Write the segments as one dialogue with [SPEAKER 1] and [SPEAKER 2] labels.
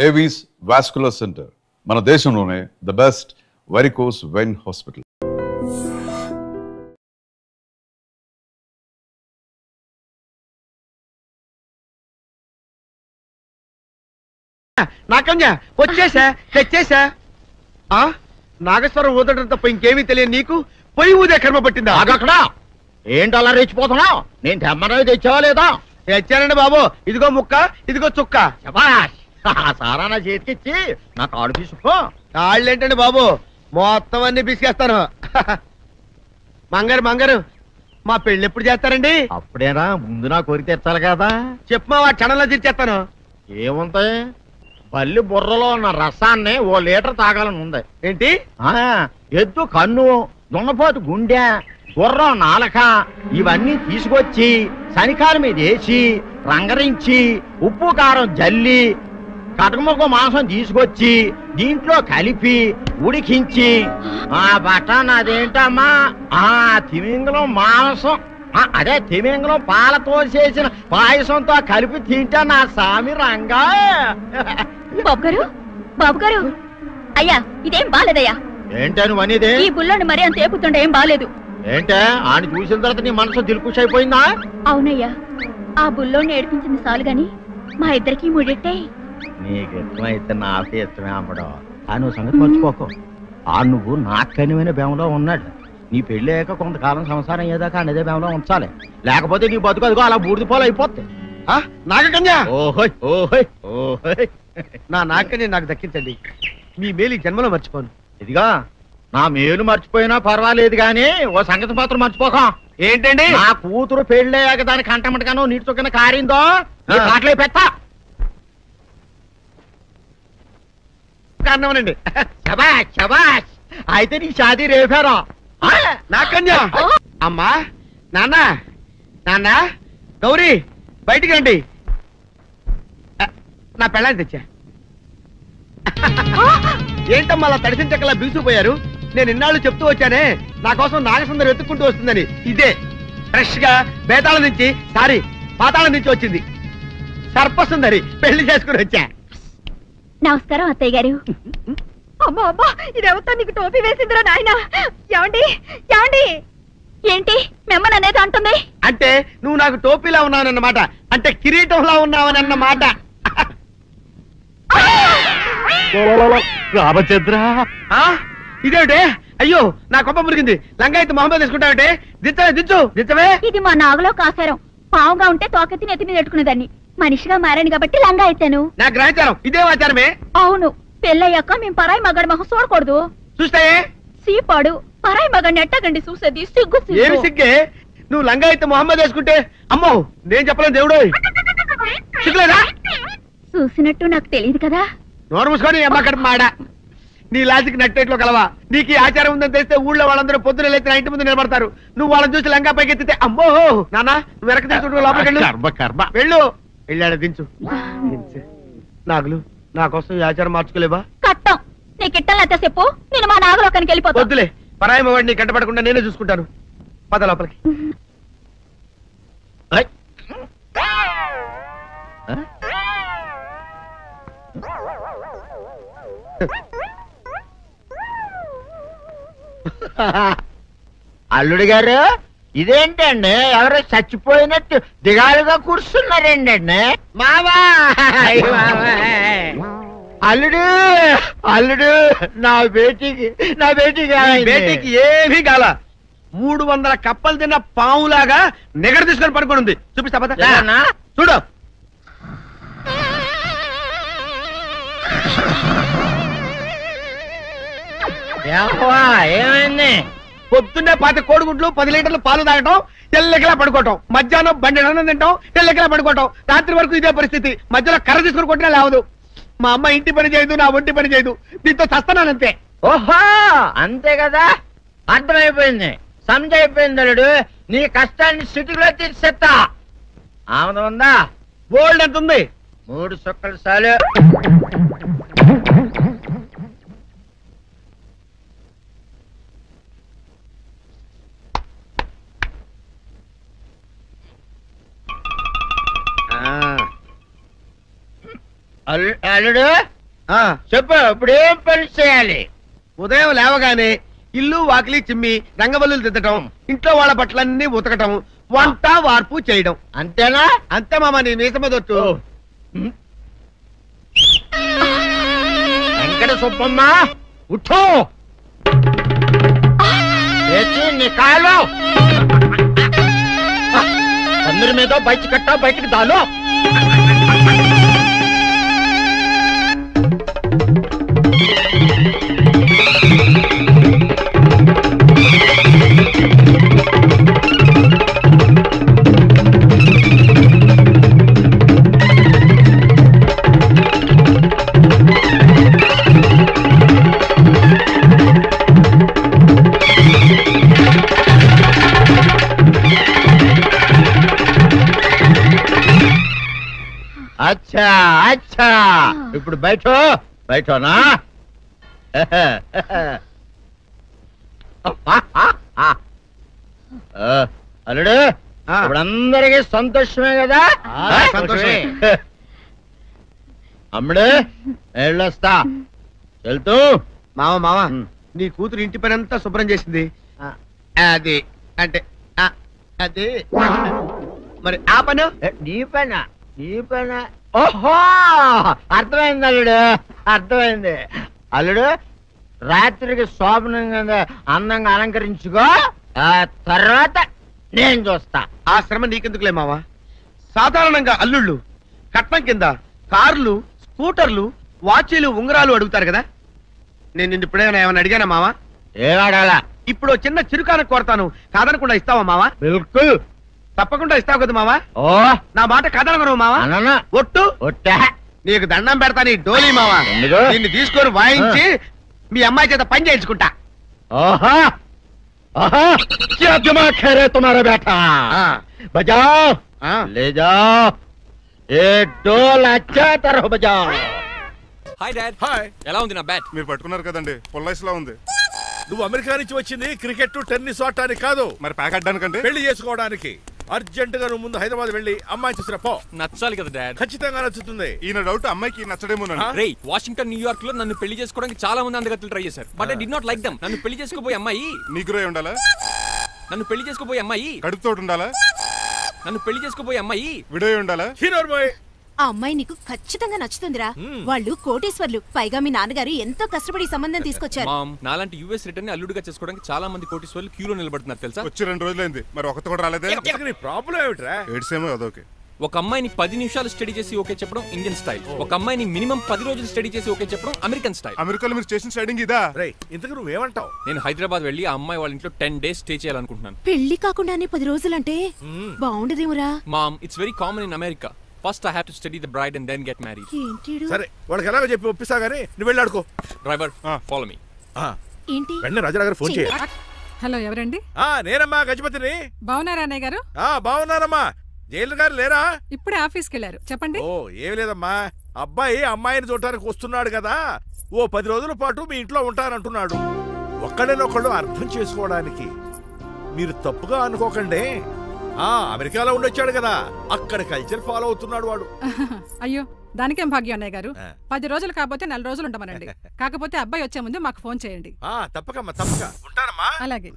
[SPEAKER 1] Avis vascular centre మన దేశంలోనే the best varicose vein hospital.
[SPEAKER 2] నాకన్యా వచ్చేసా తెచ్చేసా. నాగేశ్వరం ఊదటం తప్ప ఇంకేమీ తెలియదు నీకు. పొయ్యి ఊదే కర్మ పట్టిందా?
[SPEAKER 3] అక్కడ ఏంటి అలా రెచ్చిపోతున్నావు? నేను తెమ్మనవి తెచ్చావా లేదా?
[SPEAKER 2] తెచ్చానండి బాబు. ఇదిగో ముక్క, ఇదిగో చుక్క.
[SPEAKER 3] సారా నా చేతికిచ్చి నా కాడు తీసుకో.
[SPEAKER 2] కాళ్ళేంటండి బాబు, మొత్తం అన్ని బిసికేస్తాను. మంగారు మంగారు, మా పెళ్ళి ఎప్పుడు చేస్తారండి?
[SPEAKER 3] అప్పుడేనా, ముందు నా కోరిక తెచ్చాలి కదా.
[SPEAKER 2] చెప్పు మా క్షణంలో తీర్చేస్తాను.
[SPEAKER 3] ఏముంటాయి, బల్లి బుర్రలో ఉన్న రసాన్ని ఓ లీటర్ తాగాలని ఉంది.
[SPEAKER 2] ఏంటి?
[SPEAKER 3] ఎద్దు కన్ను, దున్నపోతు గుండె, గుర్రం నాలక ఇవన్నీ తీసుకొచ్చి శనికాల మీద వేసి రంగరించి ఉప్పు కారం జల్లి కటకముక్క మాంసం తీసుకొచ్చి దీంట్లో కలిపి ఉడికించి బటన్ అదేంటమ్మా తిమింగలం మాంసం, అదే తిమింగలం పాలతో చేసిన పాయసంతో కలిపి తింటా నా సామి రంగా.
[SPEAKER 4] బాబు గారు అయ్యా, ఇదేం బాలేదయ్యా.
[SPEAKER 3] ఏంటే నువ్వు అనేది?
[SPEAKER 4] ఈ బుల్లోని మరీ అంత ఏపుతుండే ఏం బాలేదు.
[SPEAKER 3] ఏంటే ఆయన చూసిన తర్వాత నీ మనసు దిల్కుష్ అయిపోయిందా?
[SPEAKER 4] అవునయ్యా, ఆ బుల్లోని ఏడిపించింది చాలు గాని మా ఇద్దరికి ముడిట్టే.
[SPEAKER 3] నీకు ఇష్టమైతే నాకే ఇష్టమే అమ్మడం. ఆ నువ్వు సంగతి మర్చిపోకు. ఆ నువ్వు నాకు కనివైన బేమలో ఉన్నాడు. నీ పెళ్లి అయ్యాక కొంతకాలం సంసారం ఏదాకా అనేదే బేమలో ఉంచాలి, లేకపోతే నీ బతుకు అదిగో అలా బూడిదిపోలు అయిపోద్ది.
[SPEAKER 2] నాగకన్యా,
[SPEAKER 3] ఓహోయ్ ఓహోయ్ ఓహోయ్,
[SPEAKER 2] నా నాగకన్య నాకు దక్కించండి. మీ మేలు జన్మలో మర్చిపోను.
[SPEAKER 3] ఇదిగా నా మేలు మర్చిపోయినా పర్వాలేదు గాని ఓ సంగతి మాత్రం మర్చిపోక.
[SPEAKER 2] ఏంటండి?
[SPEAKER 3] నా కూతురు పెళ్ళయ్యాక దానికి కంటమటగానో నీటి చొక్కన కారిందో కాట్లే పెట్ట
[SPEAKER 2] కారణమనండి.
[SPEAKER 3] శబాష్ శబాష్, అయితే నీ షాదీ రేపారా?
[SPEAKER 2] నాకన్యా, అమ్మా, నాన్న, నాన్న, గౌరీ బయటికి రండి. నా పెళ్ళాన్ని తెచ్చా. ఏంటమ్మా అలా తడిసిన చెక్కలా బిగుసిపోయారు? నేను ఇన్నాళ్ళు చెప్తూ వచ్చానే నా కోసం నాగసుందరి వెతుక్కుంటూ వస్తుందని. ఇదే ఫ్రెష్ గా బేతాళం నుంచి పాతాళం నుంచి వచ్చింది సర్పసుందరి. పెళ్లి చేసుకుని వచ్చా.
[SPEAKER 4] నమస్కారం అత్తయ్య గారు. అమ్మా అమ్మా, ఇదేవతో నీకు టోపీ వేసిందిరా నాయన. ఏమండి ఏమండి, ఏంటి మిమ్మల్ని అనేది అంటుంది?
[SPEAKER 2] అంటే నువ్వు నాకు టోపీలా ఉన్నావనన్నమాట, అంటే కిరీటంలా ఉన్నావనన్నమాట.
[SPEAKER 3] రామచంద్ర,
[SPEAKER 2] ఇదేమిటే? అయ్యో నా కొప్ప మురిగింది. లంగా అయితే మొహమ్మద్ తీసుకుంటావంటే? దించవే, దించవే.
[SPEAKER 4] ఇది మా నాగులో కాసారం. పావుగా ఉంటే తోకెత్తి నెత్తి మీద పెట్టుకునేదాన్ని. మనిషిగా మారాను కాబట్టి లంగా అయితాను.
[SPEAKER 2] నా గ్రహచారం ఇదే ఆచారమే.
[SPEAKER 4] అవును, పెళ్ళయ్యాక మేము పరాయి మగాడి మొహం చూడకూడదు.
[SPEAKER 2] చూస్తాయే
[SPEAKER 4] సీపాడు పరాయి మగాడిని ఎట్టగండి చూసేది. సిగ్గు
[SPEAKER 2] ఏమి సిగ్గే? నువ్వు లంగా అయితే మొహమ్మద్ వేసుకుంటే అమ్మో నేను చెప్పలేను దేవుడు. సిగ్గులేదా?
[SPEAKER 4] చూసినట్టు నాకు తెలియదు కదా.
[SPEAKER 2] నోరు మూసుకొని అమ్మకడ మాడ. నీ లాజిక్ నట్టేట్లో కలవా? నీకు ఈ ఆచారం ఉందని తెలిస్తే ఊళ్ళో వాళ్ళందరూ పొద్దున లేచి నా ఇంటి ముందు నిలబడతారు. నువ్వు వాళ్ళని చూసి లంగా పైకి ఎత్తితే అమ్మో నాన్న నువ్వు వెనక తీసుకుంటూ లోపలికి వెళ్ళు. వెళ్ళాడు, దించు. నాగులు, నా కోసం ఈ ఆచారం మార్చుకోలేవా?
[SPEAKER 4] కట్టం నీకు ఇట్టలేతే చెప్పు, నేను మా నాగలోకానికి వెళ్ళిపోతా.
[SPEAKER 2] వద్దులే, పరాయి మవాడిని కంటపడకుండా నేనే చూసుకుంటాను. పద లోపలికి.
[SPEAKER 3] అల్లుడు గారు, ఇదేంటండి ఎవరో చచ్చిపోయినట్టు దిగాలుగా కూర్చున్నారేంటండి?
[SPEAKER 2] మావా
[SPEAKER 3] అల్లుడు అల్లుడు, నా బేటీకి
[SPEAKER 2] బేటీకి ఏమీ కాల. 300 కప్పలు తిన్న పావులాగా నిగడ తీసుకొని పడుకొని ఉంది. చూపిస్తా పద. చూడు.
[SPEAKER 3] ఏమైంది?
[SPEAKER 2] పొద్దున్నే 10 కోడిగుడ్లు 10 లీటర్లు పాలు తాగటం, తెల్లకిలా పడుకోవటం. మధ్యాహ్నం బండి అన్నం తింటాం, తెల్లకిలా పడుకోవటం. రాత్రి వరకు ఇదే పరిస్థితి. మధ్యలో కర్ర తీసుకుని కొట్టినా లేవదు. మా అమ్మ ఇంటి పని చేయదు, నా ఒంటి పని చేయదు. దీంతో చస్తున్నానంతే.
[SPEAKER 3] ఓహో అంతే కదా, అర్థమైపోయింది, సమజైపోయింది. అల్లుడు, నీ కష్టాన్ని సిటీలో తీర్చేస్తా. ఆమె ఉందా?
[SPEAKER 2] గోల్డ్ ఎంత ఉంది?
[SPEAKER 3] 3 సుక్కలు చాలు. అల్లుడు
[SPEAKER 2] ఆ,
[SPEAKER 3] చెప్పు ఇప్పుడు ఏం పని చేయాలి?
[SPEAKER 2] ఉదయం లేవగానే ఇల్లు వాకిలి చిమ్మి రంగవల్లులు దిద్దటం, ఇంట్లో వాళ్ళ బట్టలన్నీ ఉతకటం, వంట వార్పు చేయడం.
[SPEAKER 3] అంతేనా?
[SPEAKER 2] అంతే మామ, నీ మీస మీద ఒట్టు.
[SPEAKER 3] వెంకట సుబ్బమ్మ ఉఠో, లేచి నీ కాలు అందరి మీద బయట కట్టా, బయటికి దాలో. అచ్చా అచ్చా, ఇప్పుడు బయటనా? అల్లుడు ఇప్పుడు అందరికీ సంతోషమే కదా?
[SPEAKER 2] సంతోషమే.
[SPEAKER 3] అమ్ముడు వెళ్ళొస్తా, వెళ్తూ.
[SPEAKER 2] మామ నీ కూతురు ఇంటి పని అంతా శుభ్రం చేసింది. అది అంటే అది మరి ఆ పను
[SPEAKER 3] నీ పైన ఓహో, అర్థమైంది అల్లుడు, అర్థమైంది. అల్లుడు రాత్రికి శోభనంగా అందంగా అలంకరించుకో, ఆ తర్వాత నేను చూస్తా.
[SPEAKER 2] ఆ శ్రమ నీకెందుకులే మావా. సాధారణంగా అల్లుళ్ళు కట్నం కింద కార్లు, స్కూటర్లు, వాచీలు, ఉంగరాలు అడుగుతారు కదా. నేను నిన్ను ఇప్పుడేమైనా ఏమైనా అడిగానా మావా?
[SPEAKER 3] ఏం అడగాలా?
[SPEAKER 2] ఇప్పుడు చిన్న చిరుకాన కోరతాను, కాదనకుండా ఇస్తావా మావా?
[SPEAKER 3] బిల్కుల్
[SPEAKER 2] తప్పకుండా ఇస్తావు కదా మావా?
[SPEAKER 3] ఓ
[SPEAKER 2] నా మాట కాదనగను మావా.
[SPEAKER 3] అన్న
[SPEAKER 2] ఒట్టు
[SPEAKER 3] ఒట్టా
[SPEAKER 2] నీకు దండం పెడతా నీ డోలీ మావా.
[SPEAKER 3] ఎందుకు?
[SPEAKER 2] నిన్ను తీసుకొని వాయించి మీ అమ్మాయి చేత పని చేయించుకుంటా.
[SPEAKER 3] ఓహో ఓహో, क्या दिमाग है रे तुम्हारा बेटा? बजाओ, ले जाओ ये डोल अच्छा तरह बजाओ.
[SPEAKER 5] Hi dad.
[SPEAKER 6] హాయ్.
[SPEAKER 5] ఎలా ఉంది నా బ్యాట్?
[SPEAKER 6] మీరు పట్టుకున్నారు కదండి, పొల్లైస్లా ఉంది.
[SPEAKER 7] నువ్వు అమెరికా నుంచి వచ్చింది క్రికెట్ టెన్నిస్ ఆడటానికి కాదు,
[SPEAKER 6] మరి ప్యాక్ అడ్డానికండి.
[SPEAKER 7] పెళ్లి చేసుకోవడానికి. అర్జెంట్ గా నువ్వు ముందు హైదరాబాద్ వెళ్ళి అమ్మాయి చూసిరా పో.
[SPEAKER 5] నచ్చాలి కదా డాడ్.
[SPEAKER 7] ఖచ్చితంగా నచ్చుతుంది.
[SPEAKER 6] ఈయన డౌట్ అమ్మాయికి నచ్చడేమోనండి.
[SPEAKER 5] రేయ్, వాషింగ్టన్, న్యూయార్క్ లో నన్ను పెళ్లి చేసుకోవడానికి చాలా మంది అందగత్తలు ట్రై చేశారు. But I did not like them. నన్ను పెళ్లి చేసుకోబోయే అమ్మాయి
[SPEAKER 6] నీగురై ఉండాలా?
[SPEAKER 5] నన్ను పెళ్లి చేసుకోబోయే అమ్మాయి
[SPEAKER 6] కడుపుతోటి ఉండాలా?
[SPEAKER 5] నన్ను పెళ్లి చేసుకోబోయే అమ్మాయి
[SPEAKER 6] విడోయి ఉండాలా?
[SPEAKER 7] హీరోర్ బాయ్.
[SPEAKER 8] ఆ అమ్మాయి నీకు ఖచ్చితంగా నచ్చుతుందిరా. వాళ్ళు కోటేశ్వర్లు, పైగా మీ నాన్నగారు ఎంతో కష్టపడి ఈ సంబంధం తీసుకొచ్చారు.
[SPEAKER 5] మామ్, నాలాంటి యుఎస్ రిటర్న్ ని అల్లుడుగా చేసుకోవడానికి చాలా మంది కోటీశ్వర్లు క్యూలో నిలబడుతున్నారు తెలుసా?
[SPEAKER 6] వచ్చి 2 రోజులైంది, మరి ఒకటి కూడా రాలేదే.
[SPEAKER 7] నీ ప్రాబ్లం ఏమిట్రా?
[SPEAKER 6] ఏడ్సేమో అదొకే.
[SPEAKER 5] ఒక అమ్మాయిని 10 నిమిషాలు స్టడీ చేసి ఓకే చెప్పడం ఇండియన్ స్టైల్. ఒక అమ్మాయిని మినిమం 10 రోజులు స్టడీ చేసి ఓకే చెప్పడం అమెరికన్ స్టైల్.
[SPEAKER 6] అమెరికాలో మీరు స్టేషన్ స్టైడింగ్ ఇదా?
[SPEAKER 7] రేయ్, ఇంతకు నువ్వేమంటావు?
[SPEAKER 5] నేను హైదరాబాద్ వెళ్ళి ఆ అమ్మాయి వాళ్ళ ఇంట్లో 10 days స్టే చేయాలనుకుంటున్నాను.
[SPEAKER 8] పెళ్లి కాకుండానే 10 రోజులంటే బాగుండదేమురా?
[SPEAKER 5] Mom, it's very common in America. First I have to study the bride and then get married.
[SPEAKER 8] ఏంటిడు?
[SPEAKER 7] సరే, వాళ్ళకి ఎలాగో చెప్పి ఒప్పిస్తా గానీ నువ్వు వెళ్ళాడుకో.
[SPEAKER 5] Driver, follow me.
[SPEAKER 8] ఏంటి?
[SPEAKER 7] వెంటనే రాజాగారు ఫోన్ చేయ.
[SPEAKER 9] హలో, ఎవరండి?
[SPEAKER 7] నేనమ్మా గజపతిని.
[SPEAKER 9] బాగున్నారా అన్నయ్య గారు?
[SPEAKER 7] బాగున్నానమ్మా. జైలు గారు లేరా?
[SPEAKER 9] ఇప్పుడే ఆఫీస్కి వెళ్ళారు. చెప్పండి.
[SPEAKER 7] ఓ ఏమి లేదమ్మా, అబ్బాయి అమ్మాయిని చూడటానికి వస్తున్నాడు కదా, ఓ 10 రోజుల పాటు మీ ఇంట్లో ఉంటానంటున్నాడు. ఒక్కడనొక్కడు అర్థం చేసుకోవడానికి మీరు తప్పుగా అనుకోకండి. అమెరికాలో ఉండొచ్చాడు కదా, అక్కడ కల్చర్ ఫాలో అవుతున్నాడు వాడు.
[SPEAKER 9] అయ్యో, దానికేం భాగ్యం అన్నయ్య గారు. 10 రోజులు కాకపోతే 4 రోజులు ఉంటామనండి. కాకపోతే అబ్బాయి వచ్చే ముందు మాకు ఫోన్ చేయండి.
[SPEAKER 7] తప్పకమ్మా, తప్పక ఉంటానమ్మా.
[SPEAKER 9] అలాగే.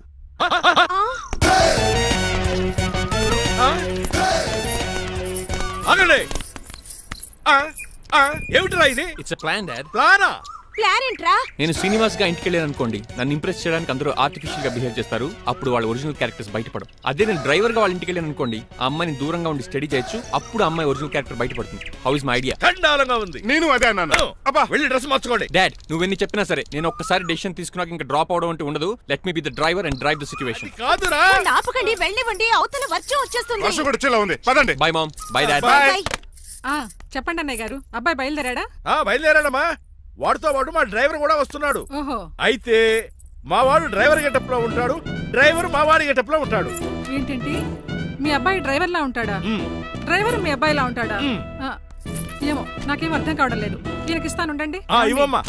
[SPEAKER 7] ఆగండి. ఏమిటిరా ఇది?
[SPEAKER 5] It's a plan dad.
[SPEAKER 7] ప్లానా?
[SPEAKER 8] ప్లాన్ ఏంట్రా?
[SPEAKER 5] నేను శ్రీనివాస్ గా ఇంటికి వెళ్ళాను అనుకోండి, నన్ను ఇంప్రెస్ చేయడానికి అందరూ ఆర్టిఫిషియల్ గా బిహేవ్ చేస్తారు. అప్పుడు వాళ్ళ ఒరిజినల్ క్యారెక్టర్స్ బయటపడవు. అదే నేను డ్రైవర్ గా వాళ్ళ ఇంటికి వెళ్ళాను అనుకోండి, ఆ అమ్మాయిని దూరంగా ఉండి స్టడీ చేయొచ్చు. అప్పుడు అమ్మాయి ఒరిజినల్ క్యారెక్టర్ బయటపడుతుంది. How is my idea?
[SPEAKER 7] ఖండాలంగా ఉంది.
[SPEAKER 6] నేను అదే అన్నాను.
[SPEAKER 7] అబ్బా, వెళ్ళి డ్రెస్ మార్చుకోండి.
[SPEAKER 5] డాడ్, నువ్వెన్ని చెప్పినా సరే నేను ఒక్కసారి డెసిషన్ తీసుకున్నాక ఇంకా డ్రాప్ అవడం అంటే ఉండదు. Let me be the driver and drive the situation.
[SPEAKER 7] కాదురా,
[SPEAKER 8] ఆపకండి, వెళ్ళివ్వండి. అవతల వర్షం వచ్చేస్తుంది.
[SPEAKER 6] వర్షం కూడా వచ్చేలా ఉంది, పదండి.
[SPEAKER 5] Bye mom. Bye dad.
[SPEAKER 7] Bye.
[SPEAKER 9] చెప్పండి అన్నయ్య గారు, అబ్బాయి బయలుదేరాడా?
[SPEAKER 7] బయలుదేరాడమ్మా. వాడితో పాటు మా డ్రైవర్ కూడా వస్తున్నాడు.
[SPEAKER 9] ఓహో,
[SPEAKER 7] అయితే మా వాడు డ్రైవర్ గెటప్ లో ఉంటాడు, డ్రైవర్ మా వాడి గెటప్ లో ఉంటాడు.
[SPEAKER 9] ఏంటంటి, మీ అబ్బాయి డ్రైవర్ లా ఉంటాడా? డ్రైవర్ మీ అబ్బాయిలా ఉంటాడా? ఏమో, నాకేం అర్థం కావడం లేదు. ఈయనకి ఇస్తాను, ఉండండి.
[SPEAKER 7] ఇవ్వమ్మా.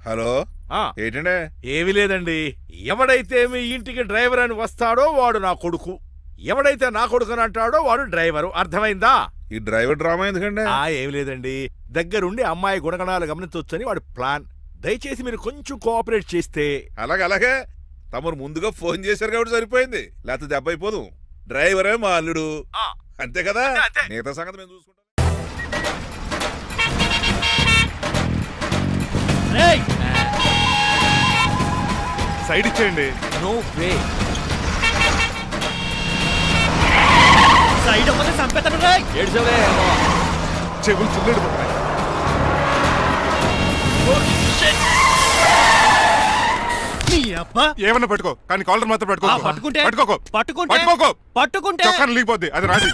[SPEAKER 6] హలో, ఏంటంటే?
[SPEAKER 7] ఏమీ లేదండి, ఎవడైతే మీ ఇంటికి డ్రైవర్ అని వస్తాడో వాడు నా కొడుకు, ఎవడైతే నా కొడుకు అని అంటాడో వాడు డ్రైవరు. అర్థమైందా?
[SPEAKER 6] ఈ డ్రైవర్ డ్రామా ఎందుకంటే
[SPEAKER 7] ఏం లేదండి, దగ్గరుండి అమ్మాయి గుణగణాలు గమనించవచ్చని వాడి ప్లాన్. దయచేసి మీరు కొంచెం కోఆపరేట్ చేస్తే.
[SPEAKER 6] అలాగే తమరు ముందుగా ఫోన్ చేశారు కాబట్టి సరిపోయింది, లేకపోతే దెబ్బ అయిపోదు. డ్రైవరే మా అల్లుడు, అంతే కదా? మిగతా సంగతి మేము చూసుకుంటాం. సైడ్ ఇచ్చేయండి.
[SPEAKER 5] No way.
[SPEAKER 3] సైడ్ అవ్వదు చంపేతాను రే.
[SPEAKER 5] ఏడ్చవే.
[SPEAKER 6] చెవులు చిల్లేడు పోతాయి. ఏమన్నా పట్టుకో, కానీ కాలర్ మాత్రం పట్టుకుంటే చొక్కాను లీగిపోద్ది. అది రాజీ.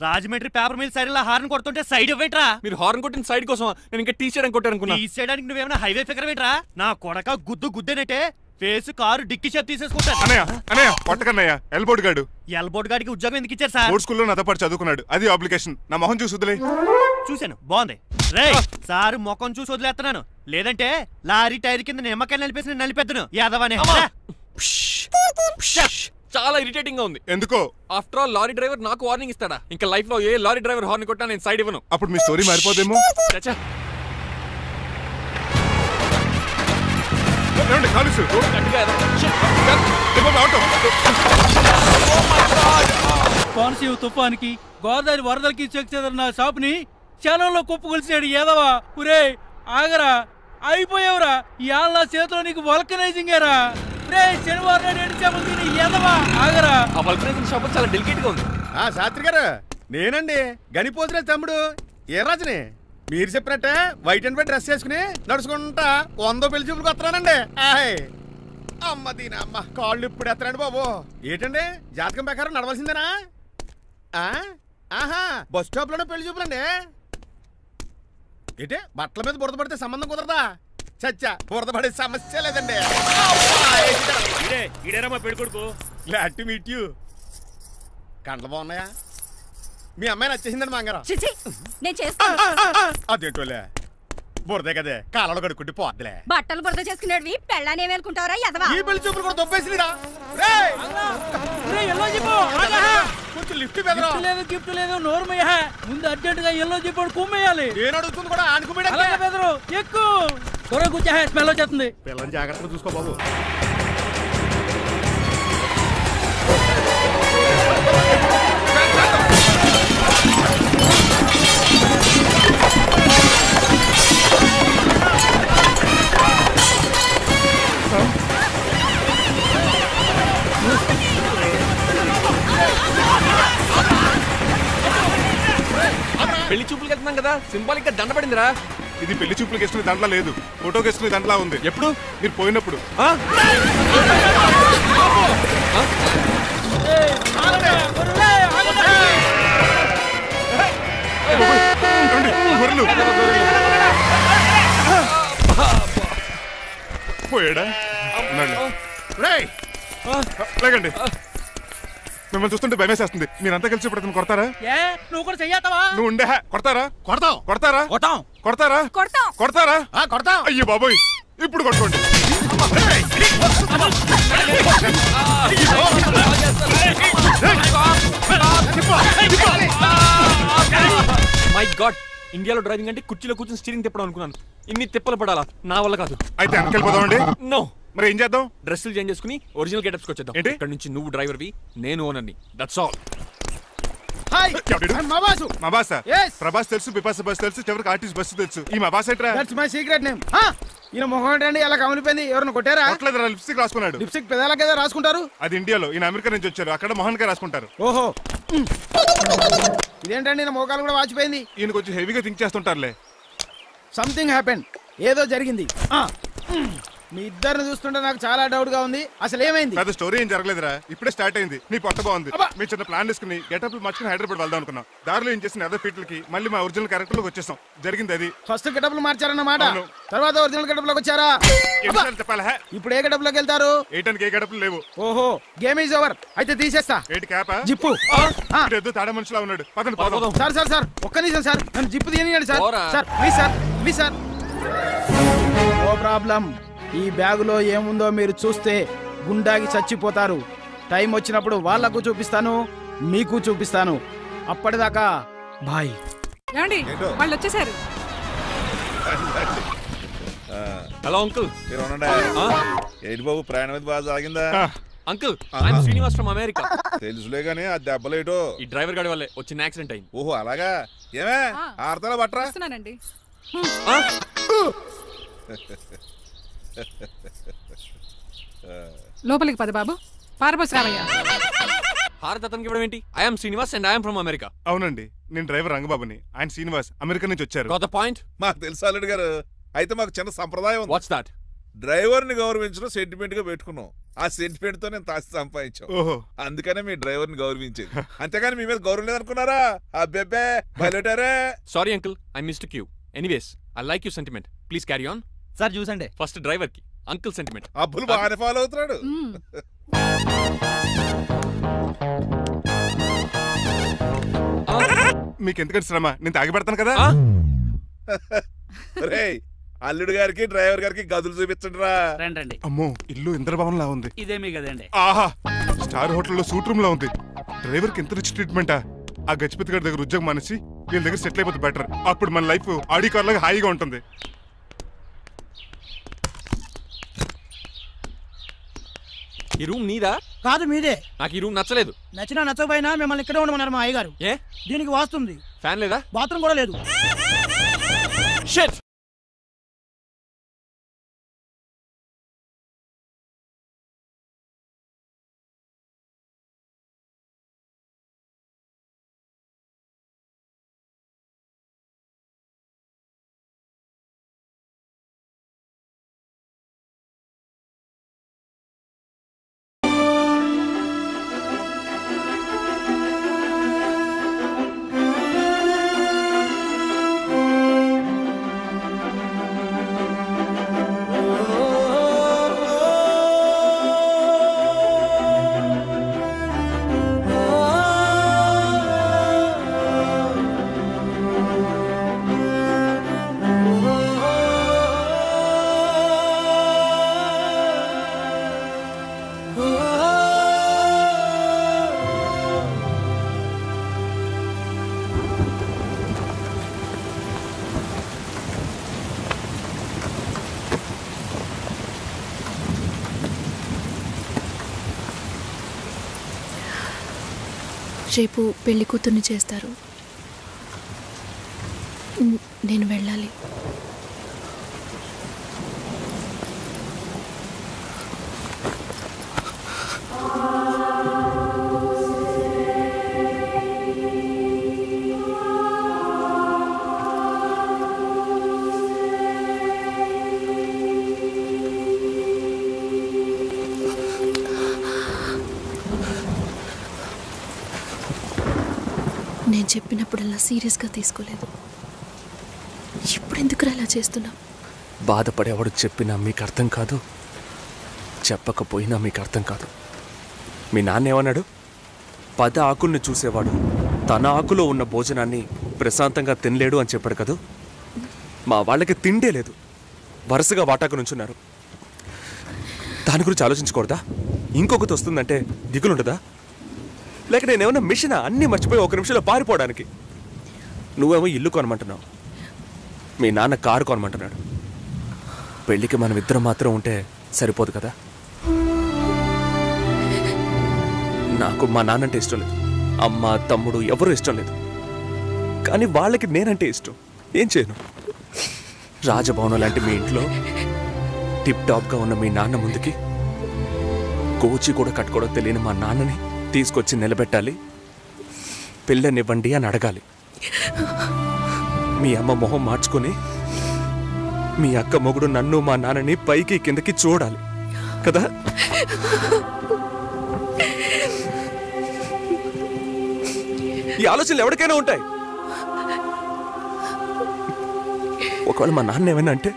[SPEAKER 3] రాజమండ్రి పేపర్ మిల్ సైడ్ లో హార్న్ కొడుతుంటే సైడ్ ఇవ్వట్రా.
[SPEAKER 5] మీరు హార్న్ కొట్టిన సైడ్ కోసం నేను ఇంకా టీ చేయడానికి కొట్టానుకున్నా.
[SPEAKER 3] టీ చేయడానికి నువ్వేమైనా హైవే ఫిగర్ వేట్రా? నా కొడక గుద్దేనట్టే ఫేస్ కారు డిక్కి షేప్ తీసేసుకుంటాను.
[SPEAKER 6] అన్నయ్య పట్టకన్నయ్య. ఎల్బోర్డ్ గాడు.
[SPEAKER 3] ఎల్బోర్డ్ గాడికి ఉద్యోగం ఎందుకు ఇచ్చారు సార్?
[SPEAKER 6] బోర్డ్ స్కూల్లో నాతో పాటు చదువుకున్నాడు, అది అప్లికేషన్. నా మొహం చూసి వదిలే.
[SPEAKER 3] చూశాను, బాగుంది. రే సారు ముఖం చూసి వదిలేస్తున్నాను, లేదంటే లారీ టైర్ కింద నిమ్మకాయలు నలిపేసి నలిపెద్దను యాదవనే.
[SPEAKER 5] చాలా ఇరిటేటింగ్ గా ఉంది.
[SPEAKER 6] ఎందుకో?
[SPEAKER 5] ఆఫ్టర్ ఆల్ లారీ డ్రైవర్ నాకు వార్నింగ్ ఇస్తాడా? ఇంకా లైఫ్ లో ఏ లారీ డ్రైవర్ హార్న్ కొట్టా నేను సైడ్ ఇవ్వను.
[SPEAKER 6] అప్పుడు మీ స్టోరీ మారిపోదేమో.
[SPEAKER 10] కోనసీమ తుఫానికి గోదావరి వరదలకి చెక్ చెదరిన షాప్ ని క్షణంలో కుప్పకొలిసాడు ఏదవా. ఒరే ఆగరా, అయిపోయావురా. ఇవాళ నా చేతిలో నీకు వల్కనైజింగ్ ఏరా. రే శనివారం నాడు ఏడు చేపలు తిని ఏదవా ఆగరా.
[SPEAKER 5] ఆ వల్కనైజింగ్ షాప్ చాలా డెలికేట్ గా ఉంది.
[SPEAKER 2] శాస్త్రి గారు, నేనండి గనిపోతున్న తమ్ముడు ఏ రాజుని. మీరు చెప్పినట్టే వైట్ అండ్ వైట్ డ్రెస్ వేసుకుని నడుచుకుంటా 100 పెళ్లి చూపులకు వస్తున్నానండి. అమ్మ దీని అమ్మ కాళ్ళు ఇప్పుడు ఎత్తరండి బాబు. ఏంటండి జాతకం ప్రకారం నడవలసిందేనా? ఆహా, బస్ స్టాప్ లోనే పెళ్లి చూపులండి. ఏంటే బట్టల మీద బురద పడితే సంబంధం కుదరదా? చచ్చా, బురద పడే సమస్య లేదండి.
[SPEAKER 3] మా పెళ్ళికొడుకు.
[SPEAKER 2] Glad to meet you. కండ్లు బాగున్నాయా? మీ అమ్మాయి నచ్చేసిందండి మంగారం.
[SPEAKER 4] నేను చేస్తాను.
[SPEAKER 2] అదేంటోలే, బురదే కదే కాలంలో కడుక్కుంటే పోద్దులే.
[SPEAKER 4] బట్టలు బురద చేసుకునేవి పెళ్ళానే వేలుకుంటావరా యదవా?
[SPEAKER 2] ఈ పెళ్లి చూపులు కూడా దొబ్బేసిరా. కొంచెం లిఫ్ట్
[SPEAKER 10] లేదు, గిఫ్ట్ లేదు, నోర్మయ్య. ముందు అర్జెంట్ గా ఎల్లో చెప్పాడు కుమ్మేయాలి.
[SPEAKER 2] నేను అడుగుతుంది కూడా ఆనుకుమేడా.
[SPEAKER 10] ఎక్కువ త్వరగా కూర్చో, స్మెల్ వచ్చేస్తుంది.
[SPEAKER 2] పిల్లని జాగ్రత్తగా చూసుకో బాబు.
[SPEAKER 5] పెళ్లి చూపులకి వెళ్తున్నాం కదా, సింబాలిక్ గా దండ పడిందిరా.
[SPEAKER 6] ఇది పెళ్లి చూపులకు వేసుకునే దాంట్లో లేదు, ఫోటోకి వేసుకునే దాంట్లో ఉంది.
[SPEAKER 5] ఎప్పుడు?
[SPEAKER 6] మీరు పోయినప్పుడు. పోయాడా? లేకండి, మిమ్మల్ని చూస్తుంటే భయమేసేస్తుంది. మీరంతా కలిసి ఇప్పుడు అతను కొడతారా?
[SPEAKER 10] నువ్వు కూడా చెయ్యతావా?
[SPEAKER 6] నువ్వు ఉండే కొడతారా?
[SPEAKER 2] కొడతాం.
[SPEAKER 6] కొడతారా?
[SPEAKER 10] కొడతాం.
[SPEAKER 6] కొడతారా? కొడతారా?
[SPEAKER 2] కొడతాం.
[SPEAKER 6] అయ్యో బాబోయ్, ఇప్పుడు కొట్టుకోండి.
[SPEAKER 5] మై గాడ్, ఇండియాలో డ్రైవింగ్ అంటే కుర్చీలో కూర్చొని స్టీరింగ్ తిప్పడం అనుకున్నాను. ఇన్ని తిప్పలు పడాలా? నా వల్ల కాదు.
[SPEAKER 6] అయితే వెనకెళ్ళిపోదామండి.
[SPEAKER 5] నో.
[SPEAKER 6] మరి ఏం చేద్దాం?
[SPEAKER 5] డ్రెస్సులు చేంజ్ చేసుకుని ఒరిజినల్ గెటప్స్ కి వచ్చేద్దాం. ఇక్కడ నుంచి నువ్వు డ్రైవర్వి, నేను ఓనర్ని. That's all.
[SPEAKER 6] మా బాస ప్రభాస్ తెలుసు, బిపాస బస్ తెలుసు, చివరికి ఆర్టిస్ట్ బస్సు తెలుసు. ఈ మా బాస్ ఏంట్రా?
[SPEAKER 2] That's my secret name. ఈయన మొహం ఏంటండి ఎలా కమిలిపోయింది? ఎవరిని కొట్టారా?
[SPEAKER 6] కొట్టలేదురా, లిప్స్టిక్ రాసుకున్నాడు.
[SPEAKER 2] లిప్స్టిక్ పెదాలకి ఏదో రాసుకుంటారు.
[SPEAKER 6] అది ఇండియాలో, ఈయన అమెరికా నుంచి వచ్చారు, అక్కడ మొహన్ గా రాసుకుంటారు.
[SPEAKER 2] ఓహో, ఇదేంటండి నా మోకాలు కూడా వాచిపోయింది.
[SPEAKER 6] ఈయన కొంచెం హెవీగా థింక్ చేస్తుంటారులే.
[SPEAKER 2] సంథింగ్ హ్యాపెన్, ఏదో జరిగింది. మీ ఇద్దరిని చూస్తుంటే నాకు చాలా డౌట్ గా ఉంది. అసలు ఏమైంది?
[SPEAKER 6] అది స్టోరీ ఏం జరగలేదురా, ఇప్పుడే స్టార్ట్ అయింది. నీ పొట్ట బాగుంది. మేము చిన్న ప్లాన్ తీసుకుని గెటప్ మార్చుకుని హైదరాబాద్ వెళ్దాం అనుకున్నాం. దారిలో ఏం చేసిన అదే ఫీట్లకి మళ్ళీ మా ఒరిజినల్ క్యారెక్టర్ లోకి వచ్చేసాం. జరిగింది అది.
[SPEAKER 2] ఫస్ట్ గెటప్లు మార్చారన్నమాట, తర్వాత ఒరిజినల్ గెటప్ లోకి వచ్చారా?
[SPEAKER 6] చెప్పాలా?
[SPEAKER 2] ఇప్పుడు ఏ గెటప్ లోకి వెళ్తారు?
[SPEAKER 6] ఏటానికి ఏ గెటప్లు లేవు.
[SPEAKER 2] ఓహో, గేమ్ ఈజ్ ఓవర్. అయితే తీసేస్తా.
[SPEAKER 6] ఏంటి క్యాపా?
[SPEAKER 2] జిప్పు.
[SPEAKER 6] తాడా మనుషులా ఉన్నాడు.
[SPEAKER 2] సార్ సార్ సార్ ఒక్క నిమిషం సార్, నన్ను జిప్పు తీయనియండి sir. Sir please sir, please sir. No problem. ఈ బ్యాగులో ఏముందో మీరు చూస్తే గుండాకి చచ్చిపోతారు. టైం వచ్చినప్పుడు వాళ్లకు చూపిస్తాను, మీకు చూపిస్తాను.
[SPEAKER 11] అప్పటిదాకా బాయ్.
[SPEAKER 9] ఏమండి వాళ్ళు వచ్చేసారు.
[SPEAKER 5] Hello uncle.
[SPEAKER 7] ఏంటి బాబు ప్రయాణం అయితే బాగా సాగిందా?
[SPEAKER 5] Uncle I'm Srinivas from America.
[SPEAKER 7] తెలుసులే గానీ ఆ దెబ్బలేటో
[SPEAKER 5] ఈ డ్రైవర్ గాడి వల్లే వచ్చిన యాక్సిడెంట్ అయింది.
[SPEAKER 7] ఓహో అలాగా. ఏమే ఆడతారా బట్రా?
[SPEAKER 9] వస్తున్నానండి. లోపలికి పద బాబు. పారబోసి రావయ్యా.
[SPEAKER 5] హారత్ అతనికి ఇవ్వడం ఏంటి? I'm Srinivas and I'm from America.
[SPEAKER 6] అవునండి, నేను డ్రైవర్ రంగబాబుని. ఆయన శ్రీనివాస్ అమెరికా నుంచి వచ్చారు.
[SPEAKER 5] Got the point?
[SPEAKER 7] మాకు తెలుసు అల్లుడు గారు. అయితే మాకు చిన్న సంప్రదాయం.
[SPEAKER 5] What's that?
[SPEAKER 7] డ్రైవర్ ని గౌరవించడం సెంటిమెంట్ గా పెట్టుకున్నాం. ఆ సెంటిమెంట్ తో నేను తాసి సంపాదించాం.
[SPEAKER 6] ఓహో,
[SPEAKER 7] అందుకనే మీ డ్రైవర్ ని గౌరవించేది. అంతేగాని మీ మీద గౌరవం లేదనుకున్నారా? అబ్బెబ్బే బయలుటారే.
[SPEAKER 5] Sorry uncle, I mistake you. Anyways I like you sentiment. Please carry on.
[SPEAKER 11] Sir చూసండి.
[SPEAKER 5] ఫస్ట్ డ్రైవర్ కి అంకుల్ సెంటిమెంట్.
[SPEAKER 7] అబ్బులు బాగానే ఫాలో అవుతున్నాడు.
[SPEAKER 6] మీకు ఎందుకంటే శ్రమ, నేను తాగి పెడతాను కదా.
[SPEAKER 7] రేయ్ అల్లుడు గారికి డ్రైవర్ గారికి గదులు చూపించండి రా.
[SPEAKER 11] రండి.
[SPEAKER 6] అమ్మో, ఇల్లు ఇంద్రభవన్ లా ఉంది.
[SPEAKER 11] ఇదేమీ కదండి.
[SPEAKER 6] ఆహా, స్టార్ హోటల్లో సూట్ రూమ్ లా ఉంది. డ్రైవర్ కి ఎంత రిచ్ ట్రీట్మెంటా. ఆ గజపతి గారి దగ్గర ఉద్యోగం మానేసి వీళ్ళ దగ్గర సెటిల్ అయిపోతే బెటర్. అప్పుడు మన లైఫ్ ఆడి కార్ లాగా హాయిగా ఉంటుంది.
[SPEAKER 5] ఈ రూమ్ నీదా?
[SPEAKER 11] కాదు మీదే.
[SPEAKER 5] నాకు ఈ రూమ్ నచ్చలేదు.
[SPEAKER 11] నచ్చినా నచ్చకపోయినా మిమ్మల్ని ఇక్కడే ఉండమన్నారు మా అయ్యగారు.
[SPEAKER 5] ఏ
[SPEAKER 11] దీనికి వాస్తుంది.
[SPEAKER 5] ఫ్యాన్ లేదా?
[SPEAKER 11] బాత్రూమ్ కూడా లేదు.
[SPEAKER 5] షిట్.
[SPEAKER 12] రేపు పెళ్లి కూతుర్ని చేస్తారు. నేను వెళ్ళాలి. నేను చెప్పినప్పుడల్లా సీరియస్గా తీసుకోలేదు. ఇప్పుడు ఎందుకు అలా చేస్తున్నా?
[SPEAKER 13] బాధపడేవాడు చెప్పినా మీకు అర్థం కాదు, చెప్పకపోయినా మీకు అర్థం కాదు. మీ నాన్న ఏమన్నాడు? 10 ఆకుల్ని చూసేవాడు తన ఆకులో ఉన్న భోజనాన్ని ప్రశాంతంగా తినలేడు అని చెప్పాడు కదా. మా వాళ్ళకి తిండే లేదు, వరుసగా వాటాకు నుంచున్నారు. దాని గురించి ఆలోచించకూడదా? ఇంకొకటి వస్తుందంటే దిగులుంటుందా? లేక నేనేమన్నా మిషన్ అన్నీ మర్చిపోయి 1 నిమిషంలో పారిపోవడానికి? నువ్వేమో ఇల్లు కొనమంటున్నావు, మీ నాన్న కారు కొనమంటున్నాడు. పెళ్ళికి మనం ఇద్దరం మాత్రం ఉంటే సరిపోదు కదా. నాకు మా నాన్నంటే ఇష్టం లేదు, అమ్మ తమ్ముడు ఎవరూ ఇష్టం లేదు. కానీ వాళ్ళకి నేనంటే ఇష్టం. ఏం చేయను? రాజభవనం లాంటి మీ ఇంట్లో టిప్ టాప్గా ఉన్న మీ నాన్న ముందుకి కోచి కూడా కట్టుకోవడం తెలియని మా నాన్నని తీసుకొచ్చి నిలబెట్టాలి. పిల్లనివ్వండి అని అడగాలి. మీ అమ్మ మొహం మార్చుకొని మీ అక్క మొగుడు నన్ను మా నాన్నని పైకి కిందకి చూడాలి కదా. ఈ ఆలోచనలు ఎవరికైనా ఉంటాయి. ఒకవేళ మా నాన్న ఏమైనా అంటే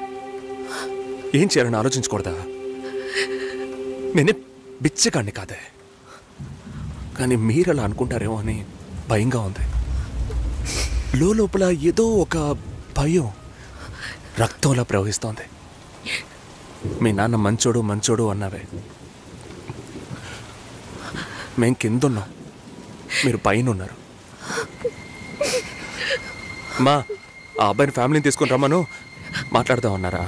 [SPEAKER 13] ఏం చేయాలని ఆలోచించకూడదా? నేనే బిచ్చగాడిని కాదే, కానీ మీరు అలా అనుకుంటారేమో అని భయంగా ఉంది. లోపల ఏదో ఒక భయం రక్తంలా ప్రవహిస్తోంది. మీ నాన్న మంచోడు మంచోడు అన్నావే, మేం కిందున్నాం, మీరు పైన ఉన్నారు. మా ఆ అబ్బాయిని ఫ్యామిలీని తీసుకుని రమ్మను, మాట్లాడదాం అన్నారా?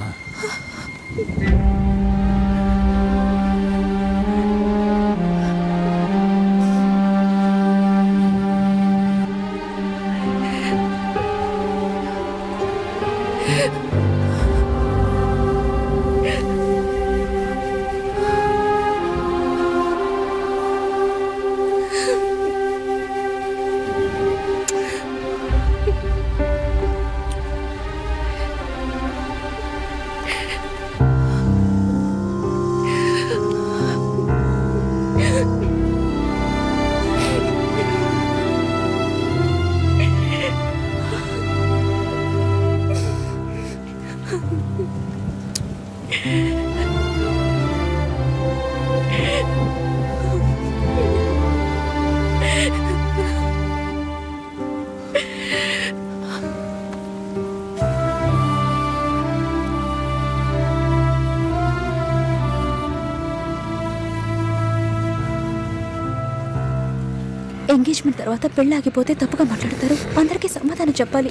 [SPEAKER 4] ఎంగేజ్మెంట్ తర్వాత పెళ్లి ఆగిపోతే తప్పుగా మాట్లాడతారు. అందరికీ సమాధానం చెప్పాలి.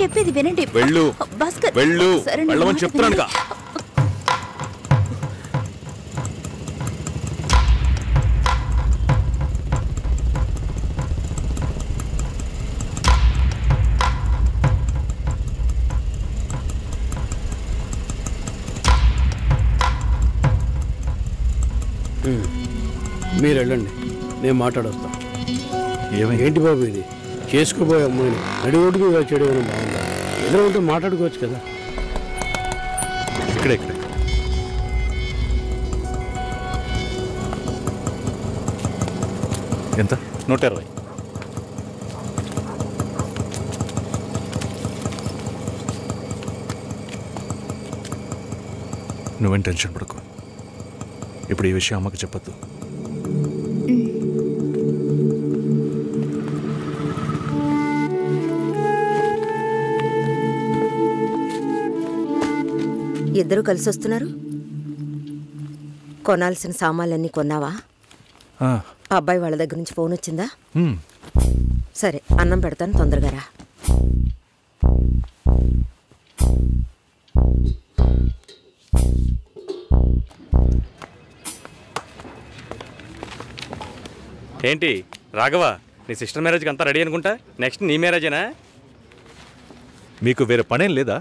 [SPEAKER 4] చెప్పేది వినండి భాస్కర్.
[SPEAKER 13] చెప్తున్నాను.
[SPEAKER 14] మీరు వెళ్ళండి, నేను మాట్లాడొస్తాను. ఏంటి బాబు ఇది? చేసుకోబోయే అమ్మాయిని నడి రోడ్డుకు చేయడం ఏమైనా బాగుందా? ఎదురు ఉంటే మాట్లాడుకోవచ్చు కదా.
[SPEAKER 15] ఇక్కడ ఎంత? 120. నువ్వేం టెన్షన్ పడకు. ఇప్పుడు ఈ విషయం అమ్మకి చెప్పొద్దు.
[SPEAKER 16] ఇద్దరు కలిసి వస్తున్నారు. కొనాల్సిన సామాన్లన్నీ కొన్నావా? అబ్బాయి వాళ్ళ దగ్గర నుంచి ఫోన్ వచ్చిందా? సరే, అన్నం పెడతాను, తొందరగా రా.
[SPEAKER 17] ఏంటి రాఘవ, నీ సిస్టర్ మ్యారేజ్కి అంతా రెడీ అనుకుంటా? నెక్స్ట్ నీ మ్యారేజేనా?
[SPEAKER 15] మీకు వేరే పనేం లేదా?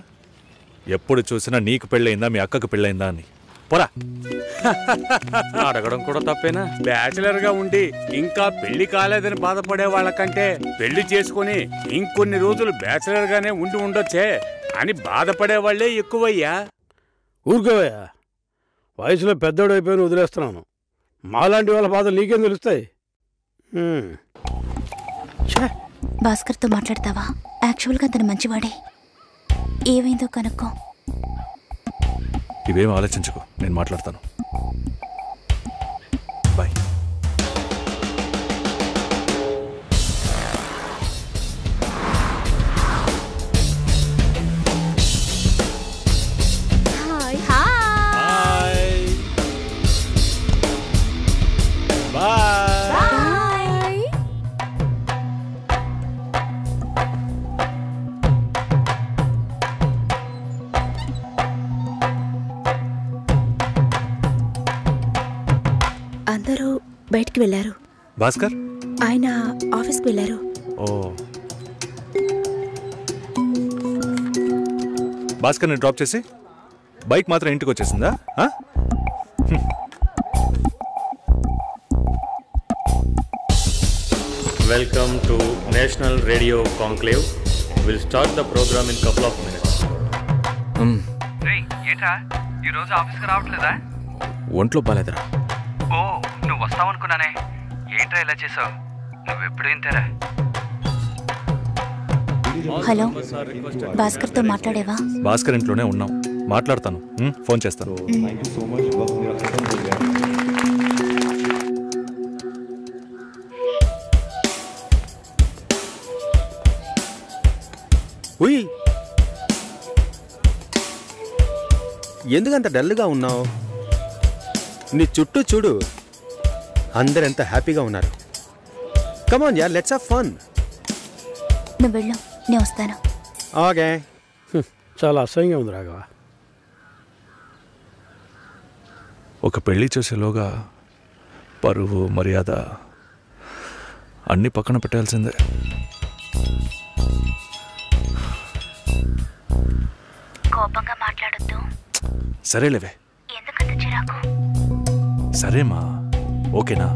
[SPEAKER 15] ఎప్పుడు చూసినా నీకు పెళ్ళయిందా, మీ అక్కకు పెళ్ళయిందా అని. పోరా.
[SPEAKER 17] అడగడం కూడా తప్పేనా? బ్యాచిలర్గా ఉండి ఇంకా పెళ్లి కాలేదని బాధపడే వాళ్ళకంటే పెళ్లి చేసుకుని ఇంకొన్ని రోజులు బ్యాచిలర్గానే ఉండి ఉండొచ్చే అని బాధపడే వాళ్ళే ఎక్కువయ్యా.
[SPEAKER 14] ఊరుకోవయ్యా, వయసులో పెద్దోడు అయిపోయి వదిలేస్తున్నాను. మాలాంటి వాళ్ళ బాధలు నీకేం తెలుస్తాయి?
[SPEAKER 4] భాస్కర్తో మాట్లాడతావా? యాక్చువల్గా అతను మంచివాడే. ఏమైందో కనుక్కో.
[SPEAKER 15] ఇవేం ఆలోచించుకో, నేను మాట్లాడతాను. బాయ్.
[SPEAKER 4] అందరూ బయటికి వెళ్ళారు.
[SPEAKER 15] భాస్కర్
[SPEAKER 4] ఆయన ఆఫీస్కి వెళ్ళారు.
[SPEAKER 15] ఓ, భాస్కర్ని డ్రాప్ చేసి బైక్ మాత్రం ఇంటికి వచ్చేసిందా?
[SPEAKER 17] Welcome to national radio conclave. Will start the programme in couple of minutes.
[SPEAKER 18] ఏంట్రా ఈరోజు ఆఫీస్కి రావట్లేదా?
[SPEAKER 13] ఒంట్లో బాలేదురా.
[SPEAKER 18] ఓ, నువ్వు వస్తావనుకున్నానే. ఏంట్రా ఇలా చేసావు? నువ్వెప్పుడు ఇంతేరా.
[SPEAKER 4] హలో, భాస్కర్తో మాట్లాడేవా?
[SPEAKER 15] భాస్కర్ ఇంట్లోనే ఉన్నాం, మాట్లాడతాను. ఫోన్ చేస్తాను.
[SPEAKER 19] ఉయ్, ఎందుకంత డల్గా ఉన్నావు? నీ చుట్టూ చూడు, అందరెంత హ్యాపీగా ఉన్నారు. కమాన్ యార్, లెట్స్ హావ్ ఫన్.
[SPEAKER 4] నువ్వు వెళ్ళు, నేను వస్తాను.
[SPEAKER 14] ఓకే. చాలా అసహ్యంగా ఉంది రాఘవ.
[SPEAKER 15] ఒక పెళ్లి చేసేలోగా పరువు మర్యాద అన్నీ పక్కన పెట్టాల్సిందే.
[SPEAKER 4] కోపంగా మాట్లాడొద్దు.
[SPEAKER 15] సరేలేవే.
[SPEAKER 4] ఎందుకంత చిరాకు?
[SPEAKER 15] సరేమా, ఓకేనా?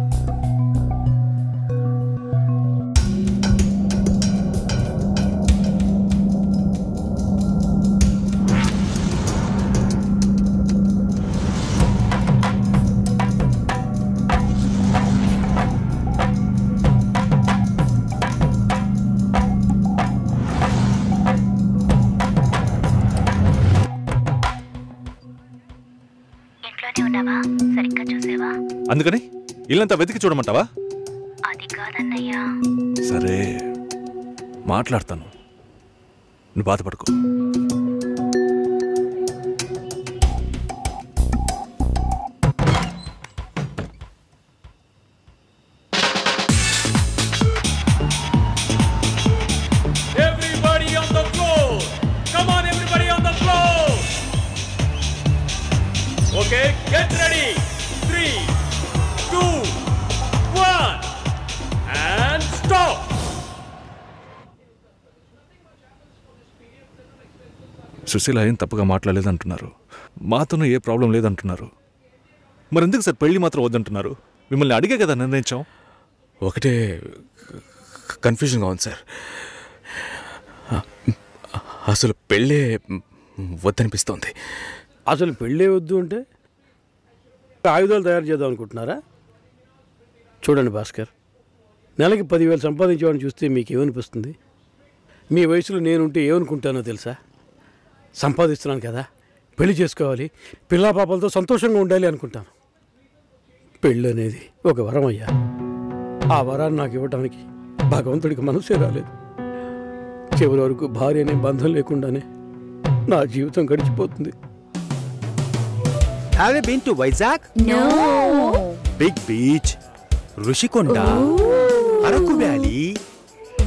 [SPEAKER 4] సరిగ్గా చూసేవా?
[SPEAKER 15] అందుకని ఇల్లంతా వెతికి చూడమంటావా?
[SPEAKER 4] అది కాదన్నయ్యా.
[SPEAKER 15] సరే మాట్లాడతాను, నువ్వు బాధపడుకో.
[SPEAKER 10] Everybody on the floor. Come on, everybody on the floor. Okay, get ready. 3, 2, 1, and stop.
[SPEAKER 15] Susheela ఏం తప్పుగా మాట్లాడలేదంటున్నారు, మాతోనూ ఏ ప్రాబ్లం లేదంటున్నారు. మరెందుకు సార్ పెళ్లి మాత్రం వద్దంటున్నారు? మిమ్మల్ని అడిగే కదా నిర్ణయించాం.
[SPEAKER 13] ఒకటే కన్ఫ్యూజన్గా ఉంది సార్. అసలు పెళ్ళే వద్దనిపిస్తోంది.
[SPEAKER 14] అసలు పెళ్ళే వద్దు అంటే ఆయుధాలు తయారు చేద్దాం అనుకుంటున్నారా? చూడండి భాస్కర్, నెలకి 10,000 సంపాదించేవాడిని చూస్తే మీకు ఏమనిపిస్తుంది? మీ వయసులో నేనుంటే ఏమనుకుంటానో తెలుసా? సంపాదిస్తున్నాను కదా, పెళ్లి చేసుకోవాలి, పిల్లా పాపలతో సంతోషంగా ఉండాలి అనుకుంటాను. పెళ్ళి అనేది ఒక వరం అయ్యా. ఆ వరాన్ని నాకు ఇవ్వడానికి భగవంతుడికి మనసే రాలేదు. చివరి వరకు భార్య అనే బంధం లేకుండానే నా జీవితం గడిచిపోతుంది.
[SPEAKER 19] Have you been to Vizag?
[SPEAKER 4] No.
[SPEAKER 19] Big beach, Rushikonda, Araku Valley.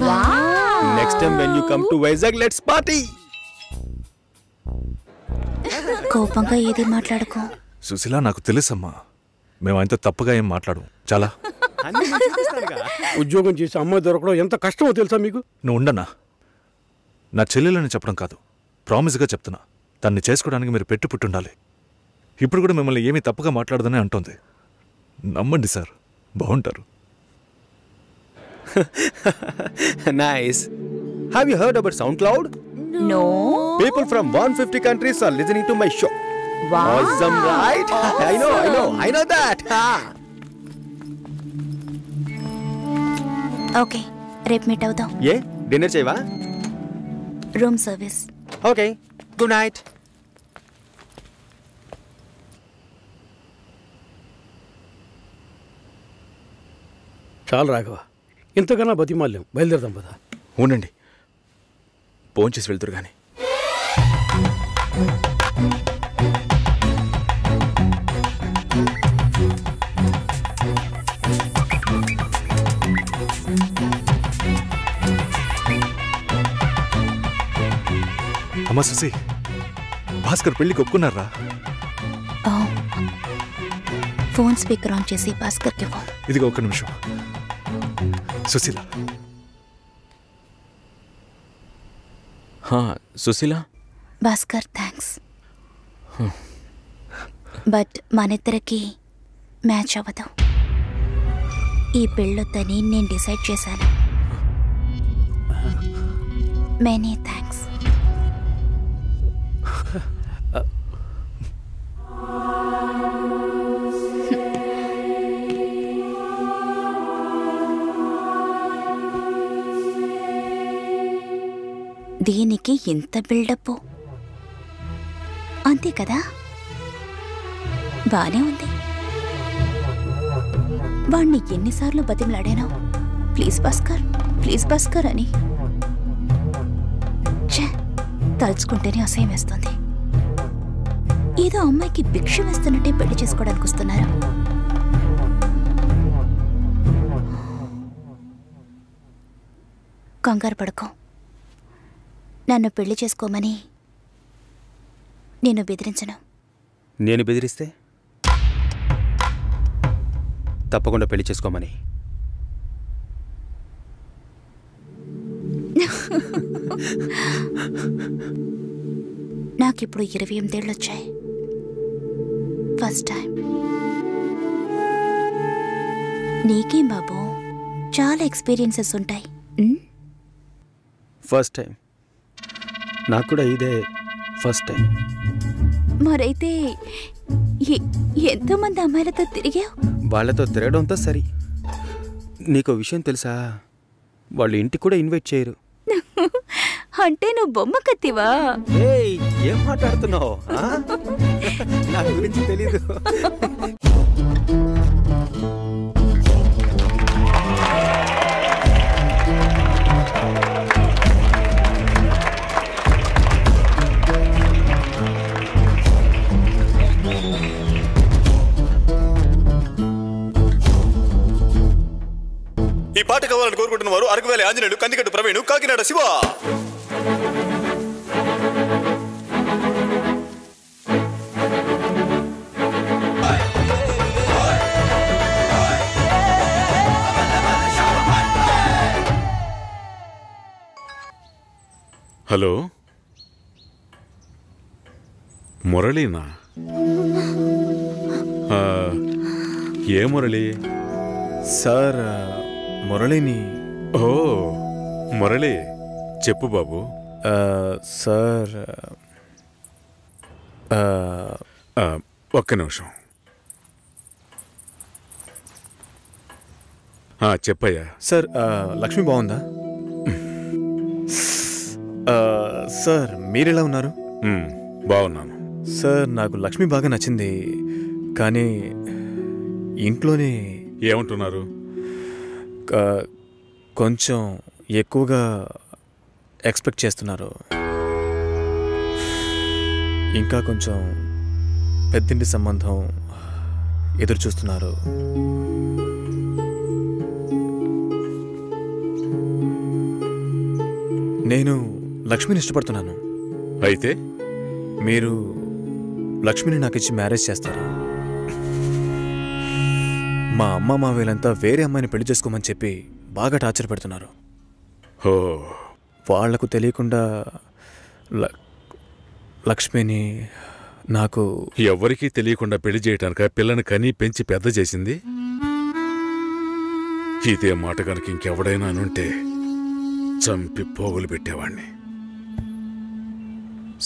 [SPEAKER 4] Wow.
[SPEAKER 19] Next time when you come to Vizag, let's party.
[SPEAKER 4] కోపంగా ఏది మాట్లాడుకో.
[SPEAKER 15] సుశీల, నాకు తెలుసమ్మా, మేము ఆయనతో తప్పుగా ఏం మాట్లాడు. చాలా
[SPEAKER 14] ఉద్యోగం చేసి అమ్మాయి దొరకడం ఎంత కష్టమో తెలుసా మీకు?
[SPEAKER 15] నువ్వు ఉండనా? నా చెల్లెలని చెప్పడం కాదు, ప్రామిస్గా చెప్తున్నా, తన్ని చేసుకోవడానికి మీరు పెట్టి పుట్టుండాలి. ఇప్పుడు కూడా మిమ్మల్ని ఏమీ తప్పుగా మాట్లాడదని అంటోంది. నమ్మండి సార్, బాగుంటారు.
[SPEAKER 19] Nice. Have you heard about SoundCloud?
[SPEAKER 4] No.
[SPEAKER 19] People from 150 countries are listening to my show.
[SPEAKER 4] Wow.
[SPEAKER 19] Awesome, right? I know that.
[SPEAKER 4] Okay, రేపు మీట్ అవుదాం.
[SPEAKER 19] ఏ డిన్నర్ చేయవా?
[SPEAKER 4] Room service.
[SPEAKER 19] Okay, good night.
[SPEAKER 14] చాలు రాఘవ, ఇంతకన్నా బతిమాల్యం. బయలుదేరదాం పదా.
[SPEAKER 13] ఉండండి, ఫోన్ చేసి వెళ్తురు కానీ.
[SPEAKER 15] అమ్మా సుశీ, భాస్కర్ పెళ్లికి ఒప్పుకున్నారా?
[SPEAKER 4] ఫోన్ స్పీకర్ ఆన్ చేసి భాస్కర్కి ఫోన్.
[SPEAKER 15] ఇదిగో ఒక్క నిమిషం. సుశీల.
[SPEAKER 13] సుశీల.
[SPEAKER 4] భాస్కర్, థ్యాంక్స్. బట్ మనిద్దరికి మ్యాచ్ అవ్వదు. ఈ పెళ్ళొద్దని నేను డిసైడ్ చేశాను. Many thanks. దీనికి ఇంత బిల్డప్ అంతే కదా? బానే ఉంది. వాణ్ణి ఎన్నిసార్లు బతిమలాడాను, ప్లీజ్ భాస్కర్, ప్లీజ్ భాస్కర్ అని. తలుచుకుంటేనే అసహ్యం వేస్తుంది. ఏదో అమ్మాయికి భిక్ష వేస్తున్నట్టే పెళ్లి చేసుకోవడానికి వస్తున్నారా? కంగారు పడుకో,
[SPEAKER 20] నన్ను పెళ్లి చేసుకోమని నేను బెదిరించను.
[SPEAKER 19] నేను బెదిరిస్తే తప్పకుండా పెళ్లి చేసుకోమని.
[SPEAKER 20] నాకిప్పుడు 28 ఏళ్ళు వచ్చాయి. First time. నీకేం బాబు, చాలా ఎక్స్పీరియన్సెస్ ఉంటాయి.
[SPEAKER 19] First time. నాకు కూడా ఇదే ఫస్ట్ టైం.
[SPEAKER 20] మరైతే ఎంతోమంది అమ్మాయిలతో తిరిగావు?
[SPEAKER 19] వాళ్ళతో తిరగడంతో సరి. నీకో విషయం తెలుసా, వాళ్ళు ఇంటికి కూడా ఇన్వైట్ చేయరు.
[SPEAKER 20] అంటే నువ్వు బొమ్మ కత్తివా?
[SPEAKER 19] ఏం మాట్లాడుతున్నావు? నా గురించి తెలీదు.
[SPEAKER 21] ఈ పాట కావాలని కోరుకుంటున్న వారు అరకువేలి ఆంజనేయులు, కందికట్టు ప్రవీణ్, కాకినాడ శివ.
[SPEAKER 22] హలో, మురళీనా? ఏ మురళి?
[SPEAKER 19] సార్, మురళిని.
[SPEAKER 22] ఓ మురళి, చెప్పు బాబు.
[SPEAKER 19] సార్,
[SPEAKER 22] ఒక్క నిమిషం. చెప్పయ్యా.
[SPEAKER 19] సార్, లక్ష్మి బాగుందా? సార్, మీరెలా ఉన్నారు?
[SPEAKER 22] బాగున్నాను
[SPEAKER 19] సార్. నాకు లక్ష్మి బాగా నచ్చింది, కానీ ఇంట్లోనే
[SPEAKER 22] ఏమంటున్నారు?
[SPEAKER 19] కొంచెం ఎక్కువగా ఎక్స్పెక్ట్ చేస్తున్నారు. ఇంకా కొంచెం పెద్దింటి సంబంధం ఎదురు చూస్తున్నారు. నేను లక్ష్మిని ఇష్టపడుతున్నాను.
[SPEAKER 22] అయితే
[SPEAKER 19] మీరు లక్ష్మిని నాకు ఇచ్చి మ్యారేజ్ చేస్తారు. మా అమ్మ మావేలంతా వేరే అమ్మాయిని పెళ్లి చేసుకోమని చెప్పి బాగా టార్చర్ పెడుతున్నారు. వాళ్లకు తెలియకుండా లక్ష్మిని నాకు
[SPEAKER 22] ఎవరికీ తెలియకుండా పెళ్లి చేయటానిక పిల్లని కని పెంచి పెద్ద చేసింది? ఇదే మాట కనుక ఇంకెవడైనా అనుంటే చంపి పోగులు పెట్టేవాణ్ణి.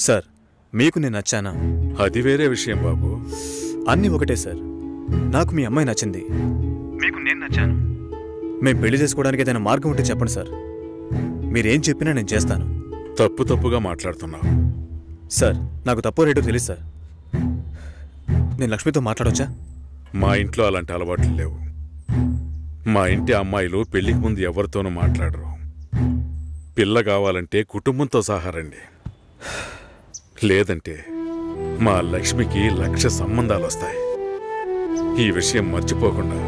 [SPEAKER 19] సార్, మీకు నేను నచ్చానా?
[SPEAKER 22] అది వేరే విషయం బాబు.
[SPEAKER 19] అన్నీ ఒకటే సార్. నాకు మీ అమ్మాయి నచ్చింది, మీకు నేను నచ్చాను. మేము పెళ్లి చేసుకోవడానికి ఏదైనా మార్గం ఉంటే చెప్పండి సార్. మీరేం చెప్పినా నేను చేస్తాను.
[SPEAKER 22] తప్పుగా మాట్లాడుతున్నావు
[SPEAKER 19] సార్. నాకు తప్పు రేటు తెలుసు సార్. నేను లక్ష్మితో మాట్లాడొచ్చా?
[SPEAKER 22] మా ఇంట్లో అలాంటి అలవాట్లు లేవు. మా ఇంటి అమ్మాయిలు పెళ్లికి ముందు ఎవరితోనూ మాట్లాడరు. పిల్ల కావాలంటే కుటుంబంతో సహా రండి, లేదంటే మా లక్ష్మికి 1,00,000 సంబంధాలు వస్తాయి. ఈ విషయం మర్చిపోకుండా